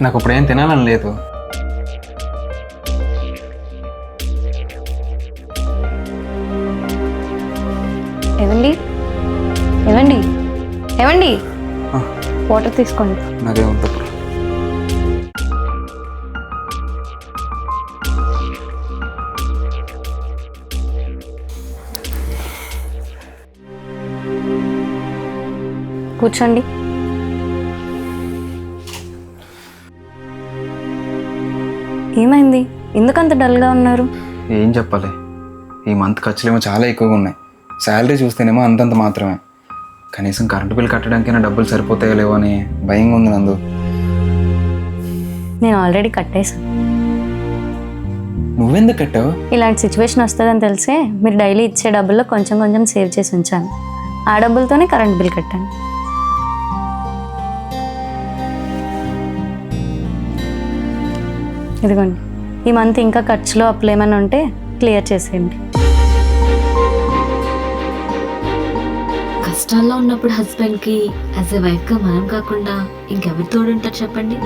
నాకు ఇప్పుడు ఏం తినాలని లేదు. ఏవండి ఏవండి ఏవండి ఆ, వాటర్ తీసుకోండి. నాకేముంది. కూర్చోండి. ఏమైంది, ఎందుకంత డల్గా ఉన్నారు? ఏం చెప్పాలి, ఈ మంత్ ఖర్చులేమో చాలా ఎక్కువగా ఉన్నాయి. శాలరీ చూస్తేనేమో అంతంత మాత్రమే. కనీసం కరెంటు బిల్ కట్టడానికైనా డబ్బులు సరిపోతాయో లేవో అని భయంగా ఉంది నందు. నేను ఆల్రెడీ కట్టేశాను. నువ్వెందుకు కట్టావు? ఇలాంటి సిచ్యువేషన్ వస్తుందని తెలిసే మీరు డైలీ ఇచ్చే డబ్బుల్లో కొంచెం కొంచెం సేవ్ చేసి ఉంచాను. ఆ డబ్బులతోనే కరెంట్ బిల్ కట్టాను. ఇదిగోండి, ఈ మంత్ ఇంకా ఖర్చులో అప్పులు ఏమైనా ఉంటే క్లియర్ చేసేయండి. కష్టాల్లో ఉన్నప్పుడు హస్బెండ్కి యాజ్ ఎ వైఫ్గా మనం కాకుండా ఇంకెవరు తోడుంటారు చెప్పండి.